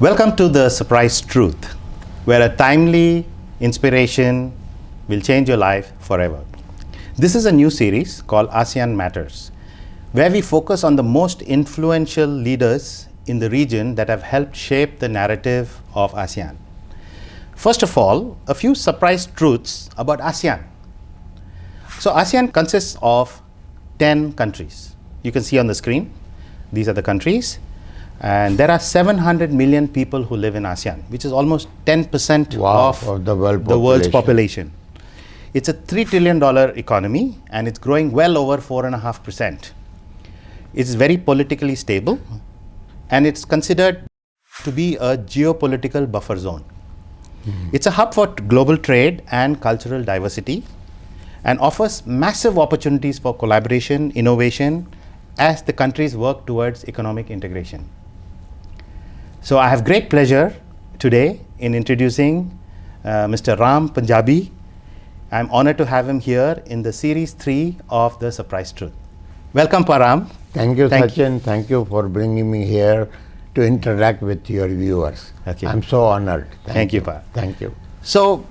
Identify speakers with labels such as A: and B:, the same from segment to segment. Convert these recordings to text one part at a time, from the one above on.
A: Welcome to The Surprise Truth, where a timely inspiration will change your life forever. This is a new series called ASEAN Matters, where we focus on the most influential leaders in the region that have helped shape the narrative of ASEAN. First of all, a few surprise truths about ASEAN. So ASEAN consists of 10 countries. You can see on the screen, these are the countries. And there are 700 million people who live in ASEAN, which is almost 10% of the world's population. It's a $3 trillion economy, and it's growing well over 4.5%. It's very politically stable, and it's considered to be a geopolitical buffer zone. It's a hub for global trade and cultural diversity, and offers massive opportunities for collaboration, innovation, as the countries work towards economic integration. So I have great pleasure today in introducing Mr. Raam Punjabi. I'm honored to have him here in the series 3 of The Surprise Truth. Welcome, Ram.
B: Thank you, Sachin. Thank you for bringing me here to interact with your viewers.
A: Okay.
B: I'm so honored.
A: Thank you, Pa.
B: Thank you.
A: So,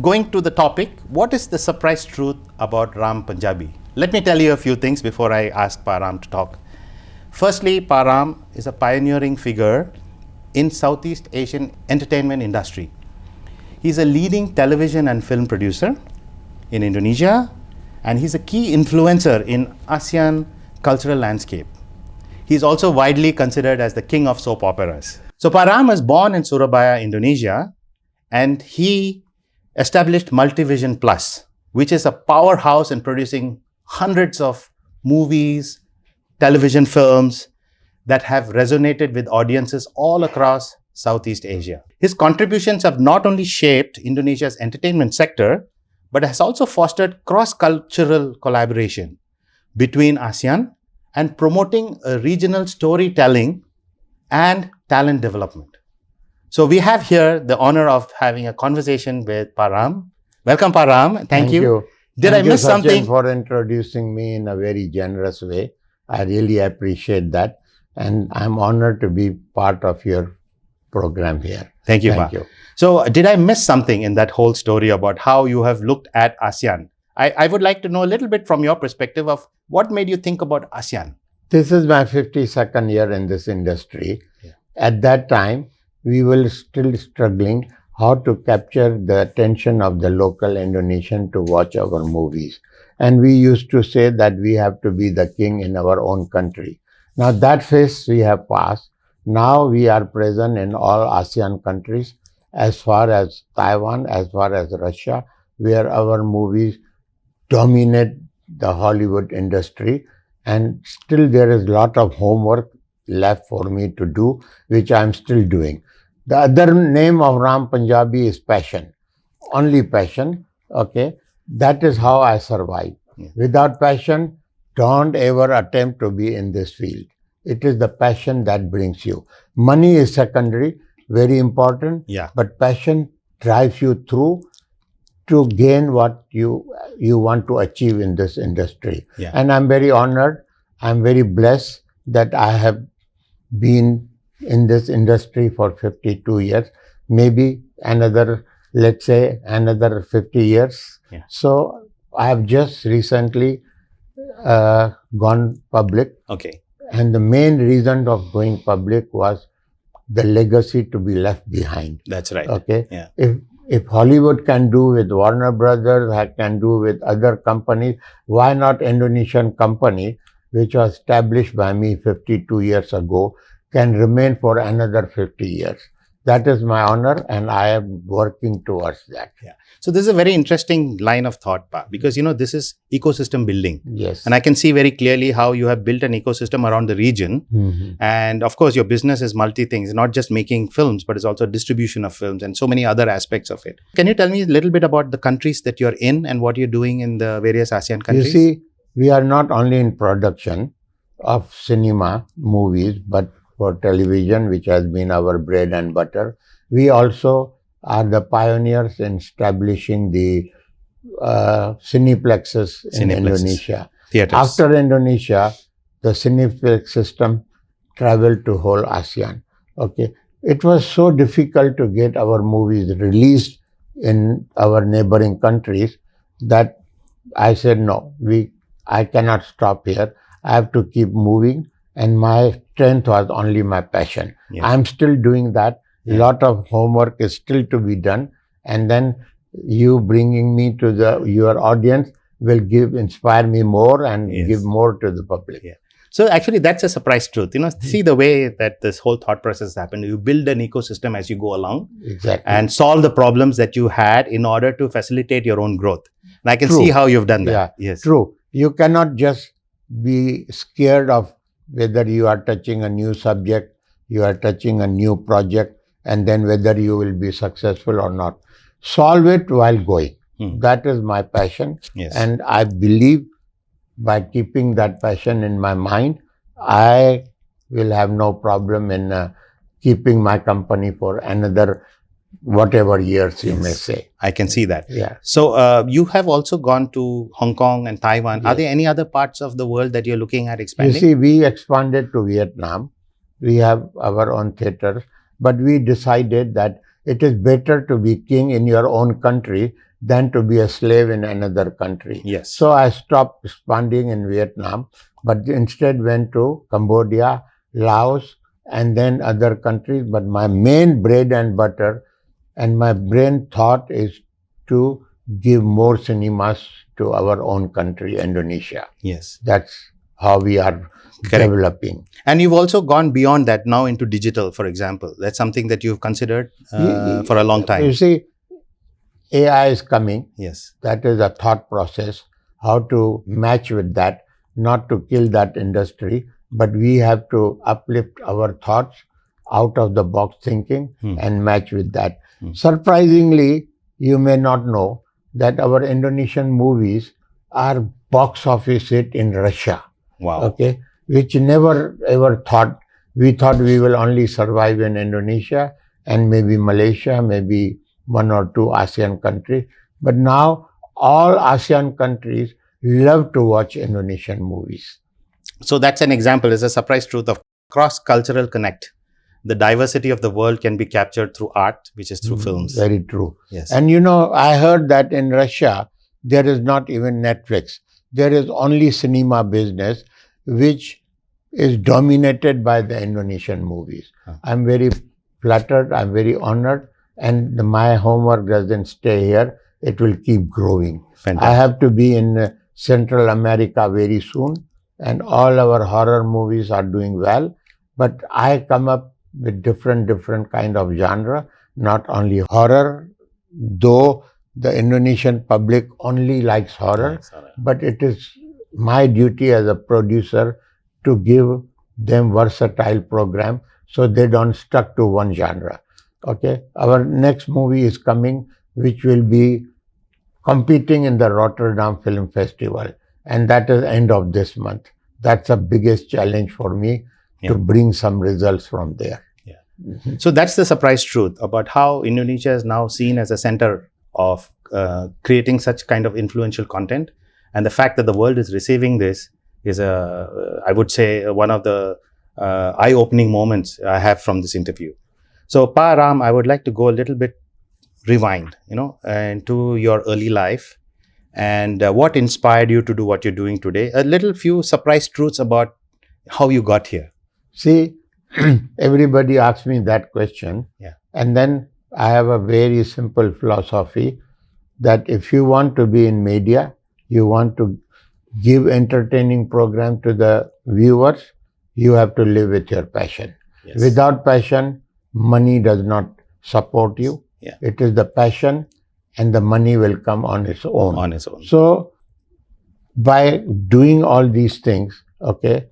A: going to the topic, what is the surprise truth about Raam Punjabi? Let me tell you a few things before I ask Ram to talk. Firstly, Ram is a pioneering figure in Southeast Asian entertainment industry. He's a leading television and film producer in Indonesia, and he's a key influencer in ASEAN cultural landscape. He's also widely considered as the king of soap operas. So Ram was born in Surabaya, Indonesia, and he established Multivision Plus, which is a powerhouse in producing hundreds of movies, television films that have resonated with audiences all across Southeast Asia. His contributions have not only shaped Indonesia's entertainment sector, but has also fostered cross-cultural collaboration between ASEAN and promoting a regional storytelling and talent development. So we have here the honor of having a conversation with Ram. Welcome, Ram. Thank you. Did I miss something?
B: Thank you, Sachin, for introducing me in a very generous way. I really appreciate that. And I'm honored to be part of your program here.
A: Thank you,
B: Thank you.
A: So did I miss something in that whole story about how you have looked at ASEAN? I would like to know a little bit from your perspective of what made you think about ASEAN.
B: This is my 52nd year in this industry. Yeah. At that time, we were still struggling how to capture the attention of the local Indonesian to watch our movies. And we used to say that we have to be the king in our own country. Now that phase we have passed. Now we are present in all ASEAN countries, as far as Taiwan, as far as Russia, where our movies dominate the Hollywood industry. And still there is a lot of homework left for me to do, which I'm still doing. The other name of Raam Punjabi is passion. Only passion. Okay. That is how I survive. Yeah. Without passion, don't ever attempt to be in this field. It is the passion that brings you. Money is secondary, very important. Yeah. But passion drives you through to gain what you want to achieve in this industry. Yeah. And I'm very honored. I'm very blessed that I have been in this industry for 52 years, maybe another, let's say, another 50 years. Yeah. So I have just recently gone public. Okay. And the main reason of going public was the legacy to be left behind.
A: That's right.
B: Okay. Yeah. If Hollywood can do with Warner Brothers, can do with other companies, why not Indonesian company, which was established by me 52 years ago, can remain for another 50 years. That is my honor, and I am working towards that.
A: Yeah. So this is a very interesting line of thought, Pa, because this is ecosystem building.
B: Yes.
A: And I can see very clearly how you have built an ecosystem around the region. Mm-hmm. And of course, your business is multi-things, not just making films, but it's also distribution of films and so many other aspects of it. Can you tell me a little bit about the countries that you're in and what you're doing in the various ASEAN countries?
B: You see, we are not only in production of cinema, movies, but for television, which has been our bread and butter. We also are the pioneers in establishing the cineplexes in Indonesia.
A: Theaters.
B: After Indonesia, the cineplex system traveled to whole ASEAN. Okay. it was so difficult to get our movies released in our neighboring countries that I said, no, I cannot stop here. I have to keep moving. And my strength was only my passion.
A: Yeah.
B: I'm still doing that. A lot of homework is still to be done. And then you bringing me to your audience will inspire me more and give more to the public.
A: Yeah. So actually, that's a surprise truth. See the way that this whole thought process happened. You build an ecosystem as you go along,
B: Exactly,
A: and solve the problems that you had in order to facilitate your own growth. And I can
B: True.
A: see how you've done that.
B: Yeah,
A: Yes.
B: true. You cannot just be scared of whether you are touching a new subject, you are touching a new project, and then whether you will be successful or not. Solve it while going. That is my passion.
A: Yes.
B: And I believe by keeping that passion in my mind, I will have no problem in keeping my company for another whatever years you may say.
A: I can see that.
B: Yeah.
A: So you have also gone to Hong Kong and Taiwan. Are there any other parts of the world that you're looking at expanding?
B: You see, we expanded to Vietnam. We have our own theaters, but we decided that it is better to be king in your own country than to be a slave in another country.
A: Yes.
B: So I stopped expanding in Vietnam, but instead went to Cambodia, Laos, and then other countries. But my main bread and butter and my brain thought is to give more cinemas to our own country, Indonesia.
A: Yes.
B: That's how we are developing.
A: And you've also gone beyond that now into digital, for example. That's something that you've considered for a long time.
B: You see, AI is coming.
A: Yes.
B: That is a thought process, how to match with that, not to kill that industry, but we have to uplift our thoughts out of the box thinking and match with that. Surprisingly, you may not know that our Indonesian movies are box office hit in Russia.
A: Wow.
B: Okay, which never ever thought. We thought we will only survive in Indonesia and maybe Malaysia, maybe one or two ASEAN countries. But now all ASEAN countries love to watch Indonesian movies.
A: So that's an example. It's a surprise truth of cross-cultural connect. The diversity of the world can be captured through art, which is through films.
B: Very true.
A: Yes.
B: And I heard that in Russia, there is not even Netflix. There is only cinema business, which is dominated by the Indonesian movies. I'm very flattered. I'm very honored. And my homework doesn't stay here. It will keep growing.
A: Fantastic.
B: I have to be in Central America very soon. And all our horror movies are doing well. But I come up with different kind of genre, not only horror, though the Indonesian public only likes horror, but it is my duty as a producer to give them versatile program so they don't stuck to one genre. Okay, our next movie is coming, which will be competing in the Rotterdam Film Festival, and that is end of this month. That's the biggest challenge for me to bring some results from there.
A: So that's the surprise truth about how Indonesia is now seen as a center of creating such kind of influential content, and the fact that the world is receiving this is I would say one of the eye-opening moments I have from this interview. So Pa Raam, I would like to go a little bit rewind, into your early life and what inspired you to do what you're doing today. A little few surprise truths about how you got here.
B: See, everybody asks me that question. And then I have a very simple philosophy that if you want to be in media, you want to give entertaining program to the viewers, you have to live with your passion. Without passion, money does not support you. It is the passion and the money will come on its own. So by doing all these things, okay,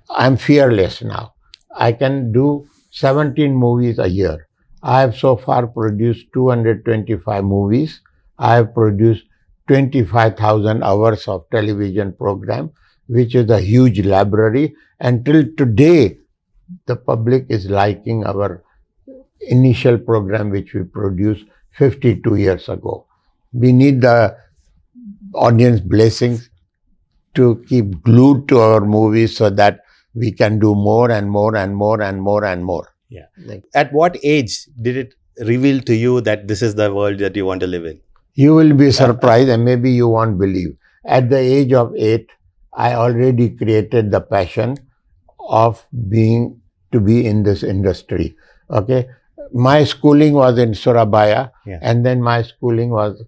B: I'm fearless now. I can do 17 movies a year. I have so far produced 225 movies. I have produced 25,000 hours of television program, which is a huge library. Until today, the public is liking our initial program, which we produced 52 years ago. We need the audience blessings to keep glued to our movies so that we can do more and more and more and more and more.
A: Yeah.
B: Like,
A: At what age did it reveal to you that this is the world that you want to live in?
B: you will be surprised and maybe you won't believe. At the age of 8, I already created the passion of being to be in this industry. Okay. My schooling was in Surabaya,
A: Yeah.
B: and then my schooling was,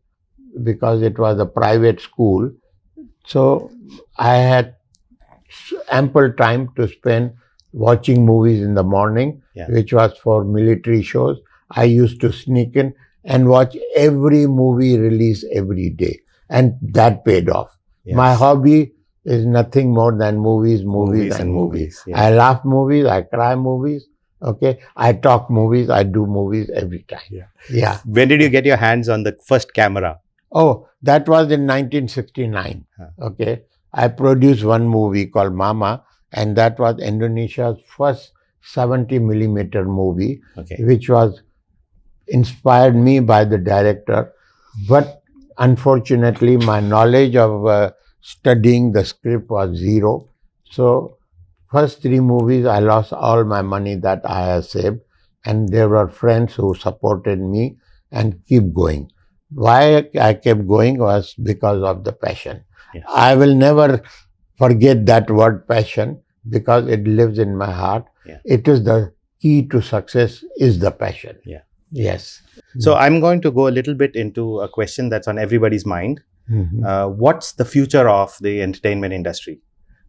B: because it was a private school, so I had ample time to spend watching movies in the morning,
A: Yeah.
B: which was for military shows. I used to sneak in and watch every movie release every day, and that paid off.
A: Yes.
B: My hobby is nothing more than movies, and movies.
A: Yeah.
B: I laugh movies, I cry movies. Okay, I talk movies, I do movies every time.
A: Yeah.
B: Yeah.
A: When did you get your hands on the first camera?
B: Oh, that was in 1969.
A: Huh.
B: Okay. I produced one movie called Mama, and that was Indonesia's first 70 millimeter movie,
A: Okay.
B: which was inspired me by the director. But unfortunately, my knowledge of studying the script was zero. So, first 3 movies, I lost all my money that I had saved, and there were friends who supported me and keep going. Why I kept going was because of the passion.
A: Yes.
B: I will never forget that word passion because it lives in my heart.
A: Yeah.
B: It is the key to success is the passion.
A: Yeah.
B: Yes.
A: So I'm going to go a little bit into a question that's on everybody's mind.
B: Mhm.
A: What's the future of the entertainment industry?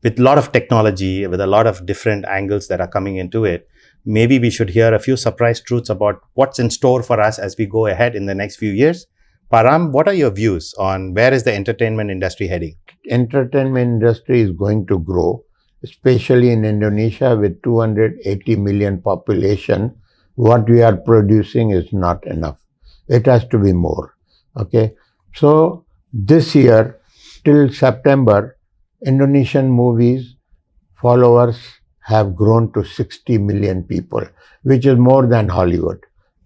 A: With a lot of technology, with a lot of different angles that are coming into it, maybe we should hear a few surprise truths about what's in store for us as we go ahead in the next few years. Param, what are your views on where is the entertainment industry heading?
B: Entertainment industry is going to grow, especially in Indonesia with 280 million population. What we are producing is not enough. It has to be more. Okay. So this year till September, Indonesian movies followers have grown to 60 million people, which is more than Hollywood.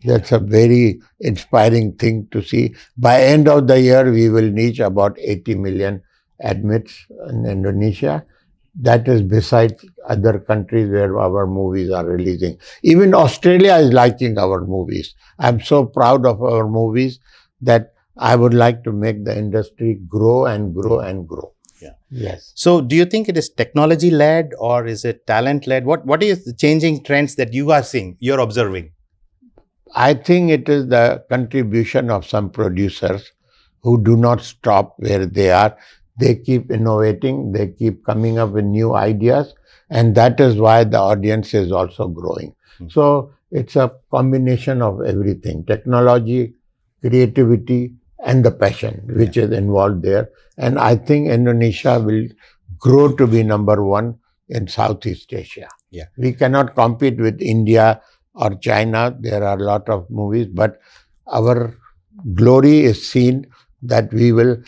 B: That's a very inspiring thing to see. By end of the year, we will reach about 80 million admits in Indonesia. That is besides other countries where our movies are releasing. Even Australia is liking our movies. I'm so proud of our movies that I would like to make the industry grow and grow and grow.
A: Yeah.
B: Yes.
A: So do you think it is technology led or is it talent led? What is the changing trends that you are seeing, you're observing?
B: I think it is the contribution of some producers who do not stop where they are. They keep innovating, they keep coming up with new ideas, and that is why the audience is also growing. So it's a combination of everything, technology, creativity, and the passion which is involved there. And I think Indonesia will grow to be number 1 in Southeast Asia.
A: Yeah.
B: We cannot compete with India or China. There are a lot of movies, but our glory is seen that we will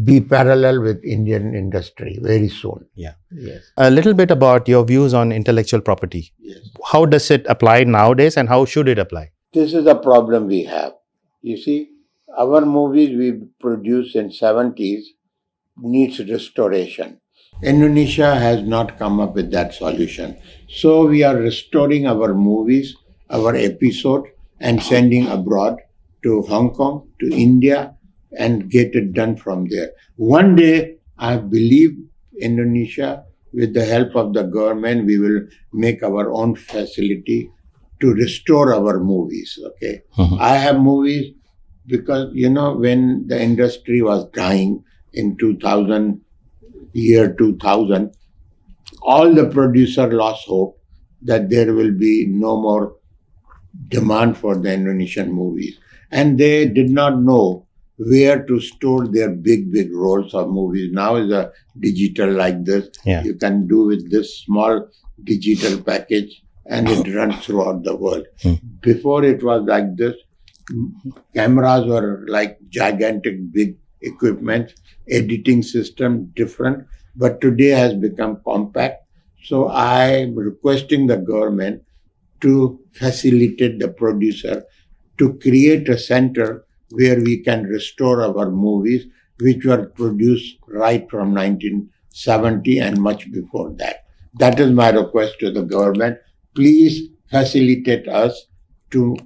B: be parallel with Indian industry very soon.
A: Yeah.
B: Yes.
A: A little bit about your views on intellectual property.
B: Yes.
A: How does it apply nowadays and how should it apply?
B: This is a problem we have. You see, our movies we produced in 70s needs restoration. Indonesia has not come up with that solution. So we are restoring our movies, our episode, and sending abroad to Hong Kong, to India, and get it done from there. One day, I believe Indonesia, with the help of the government, we will make our own facility to restore our movies. Okay. I have movies because, when the industry was dying in 2000, all the producer lost hope that there will be no more demand for the Indonesian movies. And they did not know where to store their big rolls of movies. Now is a digital like this.
A: Yeah.
B: You can do with this small digital package and it runs throughout the world. Before it was like this. Cameras were like gigantic big equipment, editing system different, but today has become compact. So I'm requesting the government to facilitate the producer to create a center where we can restore our movies which were produced right from 1970 and much before that. That is my request to the government. Please facilitate us to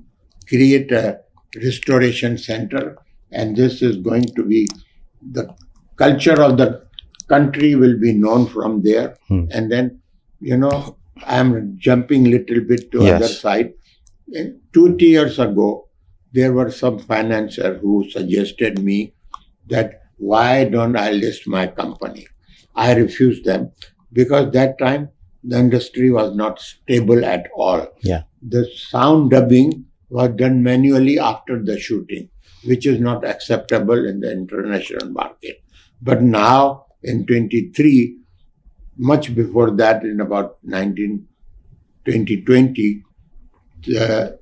B: create a restoration center, and this is going to be the culture of the country will be known from there. And then, I'm jumping little bit to other side. 2 years ago, there were some financiers who suggested me that why don't I list my company? I refused them because that time the industry was not stable at all. The sound dubbing was done manually after the shooting, which is not acceptable in the international market. But now in 23, much before that, in about 2020, the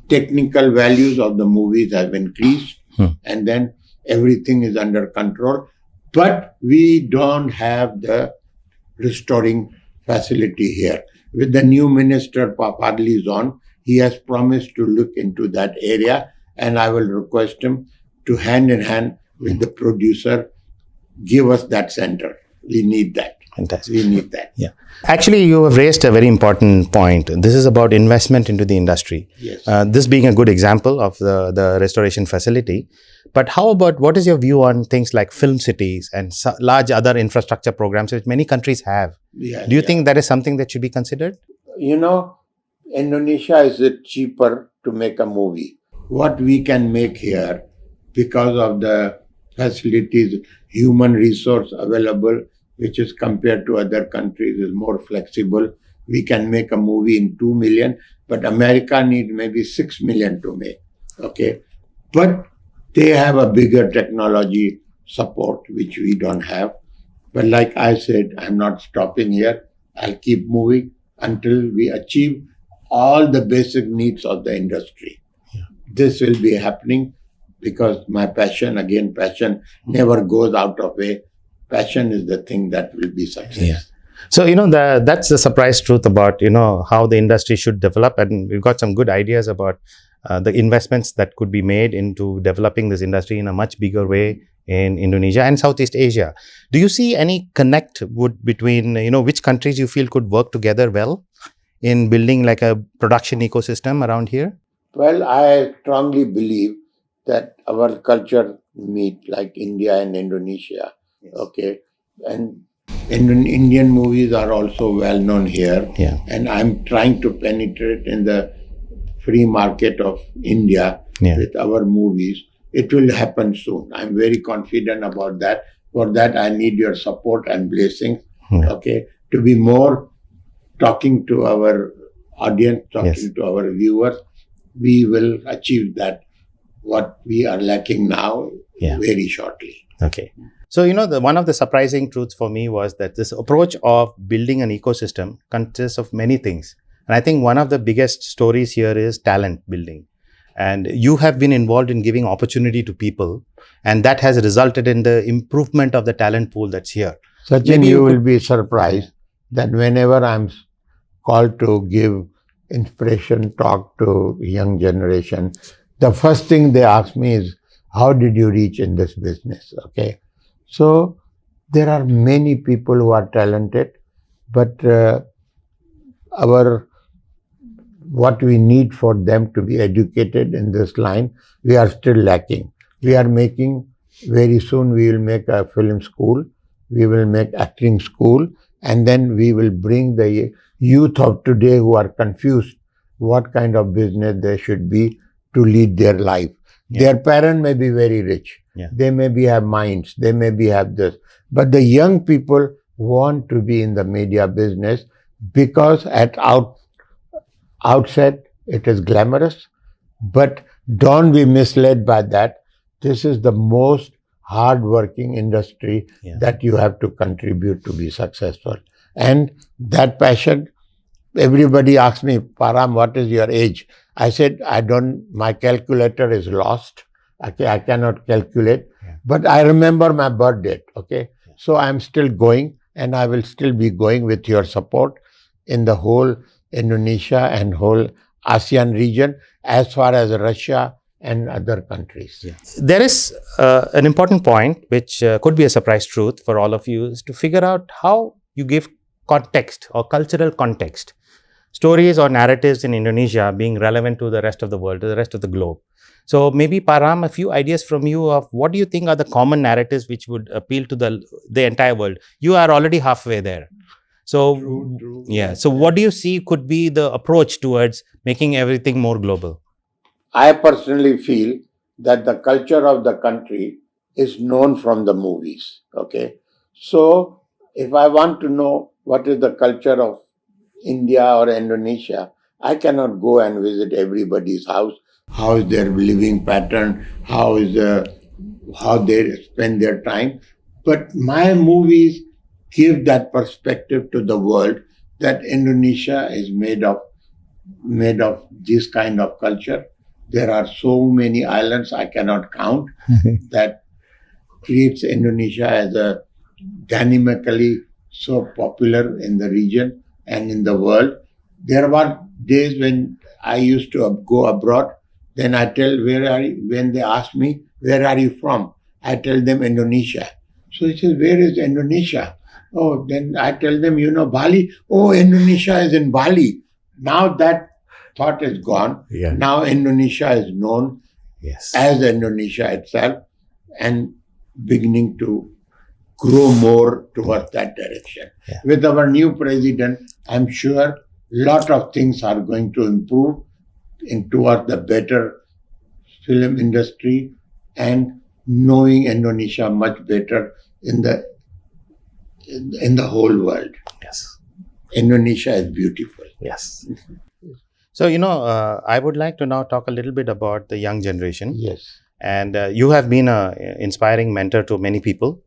B: technical values of the movies have increased, and then everything is under control. But we don't have the restoring facility here. With the new minister, Papadli is on, he has promised to look into that area, and I will request him to hand in hand with the producer, give us that center. We need that.
A: Fantastic.
B: We need that.
A: Yeah. Actually, you have raised a very important point. This is about investment into the industry.
B: Yes.
A: This being a good example of the restoration facility. But how about, what is your view on things like film cities and large other infrastructure programs which many countries have? Do you think that is something that should be considered?
B: Indonesia is cheaper to make a movie. What we can make here, because of the facilities, human resource available, which is compared to other countries, is more flexible. We can make a movie in 2 million, but America needs maybe 6 million to make. Okay. But they have a bigger technology support, which we don't have. But like I said, I'm not stopping here. I'll keep moving until we achieve all the basic needs of the industry. This will be happening because my passion never goes out of way. Passion is the thing that will be success.
A: So, that's the surprise truth about, how the industry should develop. And we've got some good ideas about the investments that could be made into developing this industry in a much bigger way in Indonesia and Southeast Asia. Do you see any connect between, which countries you feel could work together well in building like a production ecosystem around here?
B: Well, I strongly believe that our culture meet like India and Indonesia. Okay. And Indian movies are also well known here. And I'm trying to penetrate in the free market of India with our movies. It will happen soon. I'm very confident about that. For that, I need your support and blessings. Okay. To be more talking to our audience, talking to our viewers, we will achieve that what we are lacking now very shortly.
A: Okay. So, one of the surprising truths for me was that this approach of building an ecosystem consists of many things. And I think one of the biggest stories here is talent building. And you have been involved in giving opportunity to people. And that has resulted in the improvement of the talent pool that's here.
B: Sachin, you will be surprised that whenever I'm called to give inspiration talk to young generation, the first thing they ask me is, how did you reach in this business? Okay. So there are many people who are talented, but what we need for them to be educated in this line, we are still lacking. We are making, very soon we will make a film school, we will make acting school, and then we will bring the youth of today who are confused what kind of business they should be to lead their life. Their parent may be very rich. They maybe have minds. They maybe have this. But the young people want to be in the media business because at outset, it is glamorous. But don't be misled by that. This is the most hard-working industry that you have to contribute to be successful. And that passion, everybody asks me, Param, what is your age? I said, my calculator is lost. Okay, I cannot calculate, but I remember my birth date. Okay, so I'm still going, and I will still be going with your support in the whole Indonesia and whole ASEAN region, as far as Russia and other countries.
A: There is an important point, which could be a surprise truth for all of you, is to figure out how you give context or cultural context. stories or narratives in Indonesia being relevant to the rest of the world, to the rest of the globe. So maybe Param, a few ideas from you of what do you think are the common narratives which would appeal to the entire world? You are already halfway there. So
B: True.
A: yeah. So what do you see could be the approach towards making everything more global?
B: I personally feel that the culture of the country is known from the movies. Okay. So if I want to know what is the culture of India or Indonesia, I cannot go and visit everybody's house. How is their living pattern? How they spend their time? But my movies give that perspective to the world that Indonesia is made of this kind of culture. There are so many islands I cannot count that creates Indonesia as a dynamically so popular in the region and in the world. There were days when I used to go abroad. Then I tell where are you? When they ask me where are you from, I tell them Indonesia. So he says, where is Indonesia? Oh, then I tell them, Bali. Oh, Indonesia is in Bali. Now that thought is gone.
A: Yeah.
B: Now Indonesia is known as Indonesia itself and beginning to grow more towards that direction.
A: Yeah.
B: With our new president, I'm sure a lot of things are going to improve towards the better film industry and knowing Indonesia much better in the whole world.
A: Yes.
B: Indonesia is beautiful.
A: Yes. So, I would like to now talk a little bit about the young generation.
B: Yes.
A: And you have been an inspiring mentor to many people,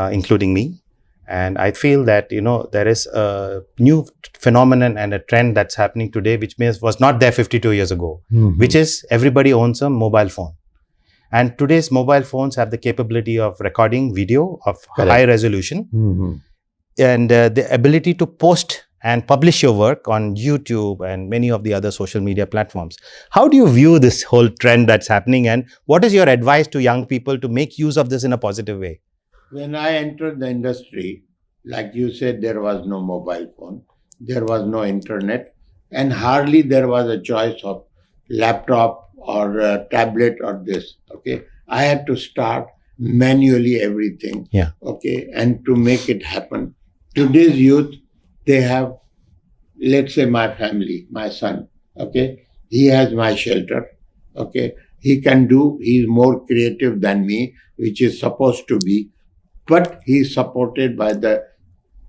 A: including me. And I feel that, there is a new phenomenon and a trend that's happening today, which was not there 52 years ago, which is everybody owns a mobile phone. And today's mobile phones have the capability of recording video of high resolution and the ability to post and publish your work on YouTube and many of the other social media platforms. How do you view this whole trend that's happening, and what is your advice to young people to make use of this in a positive way?
B: When I entered the industry, like you said, there was no mobile phone, there was no internet, and hardly there was a choice of laptop or a tablet or this. Okay, I had to start manually everything.
A: Yeah.
B: Okay, and to make it happen. Today's youth, they have, let's say my family, my son, okay, he has my shelter, okay, he's more creative than me, which is supposed to be, but he's supported by the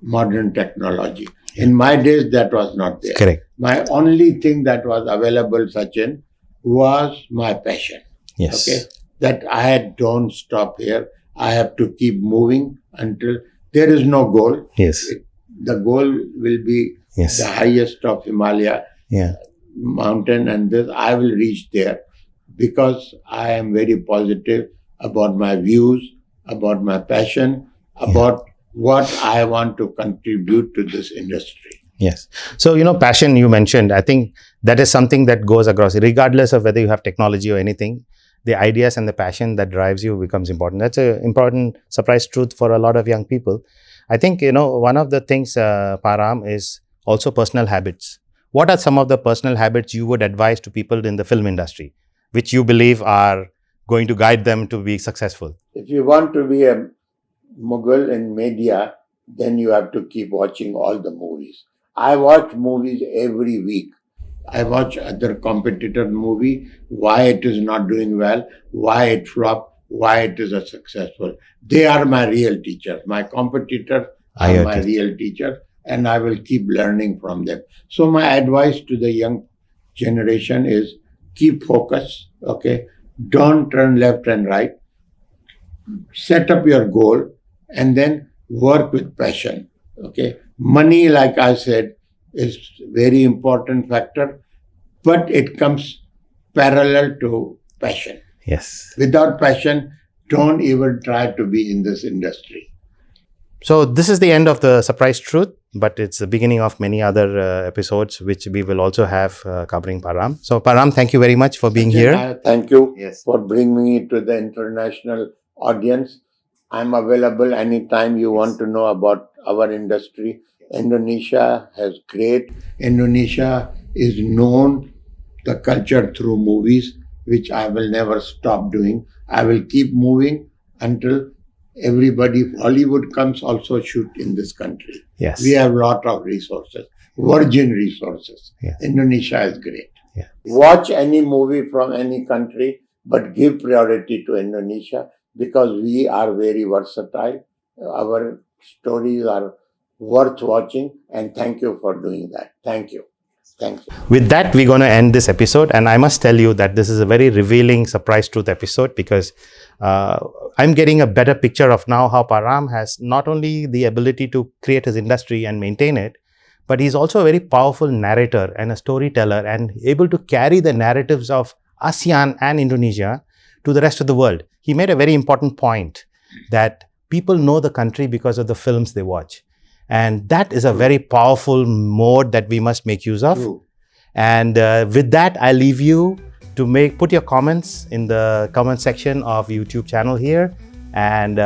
B: modern technology. In my days, that was not there.
A: Correct.
B: My only thing that was available, Sachin, was my passion.
A: Yes.
B: Okay, that don't stop here. I have to keep moving until there is no goal.
A: Yes.
B: The goal will be the highest of Himalaya mountain, and this I will reach there because I am very positive about my views, about my passion, about what I want to contribute to this industry.
A: Yes. So, passion you mentioned, I think that is something that goes across, regardless of whether you have technology or anything. The ideas and the passion that drives you becomes important. That's an important surprise truth for a lot of young people. I think, one of the things, Param, is also personal habits. What are some of the personal habits you would advise to people in the film industry, which you believe are going to guide them to be successful?
B: If you want to be a mogul in media, then you have to keep watching all the movies. I watch movies every week. I watch other competitor movie, why it is not doing well, why it flopped, why it is a successful. They are my real teachers. My competitors are my real teachers, and I will keep learning from them. So my advice to the young generation is keep focus, okay? Don't turn left and right. Set up your goal and then work with passion, okay? Money, like I said, is very important factor, but it comes parallel to passion.
A: Yes.
B: Without passion, don't even try to be in this industry.
A: So this is the end of the surprise truth, but it's the beginning of many other episodes, which we will also have covering Param. So Param, thank you very much for being here.
B: Thank you for bringing me to the international audience. I'm available anytime you want to know about our industry. Indonesia has great. Indonesia is known the culture through movies, which I will never stop doing. I will keep moving until everybody, Hollywood comes also shoot in this country.
A: Yes.
B: We have a lot of resources, virgin resources.
A: Yes.
B: Indonesia is great.
A: Yeah.
B: Watch any movie from any country, but give priority to Indonesia because we are very versatile. Our stories are worth watching, and thank you for doing that. Thank you. Thank you.
A: With that, we're going to end this episode. And I must tell you that this is a very revealing surprise truth episode because I'm getting a better picture of now how Raam has not only the ability to create his industry and maintain it, but he's also a very powerful narrator and a storyteller and able to carry the narratives of ASEAN and Indonesia to the rest of the world. He made a very important point that people know the country because of the films they watch. And that is a very powerful mode that we must make use of.
B: True.
A: And with that, I leave you to put your comments in the comment section of YouTube channel here. And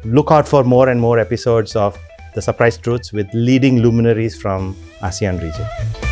A: look out for more and more episodes of The Surprise Truths with leading luminaries from ASEAN region.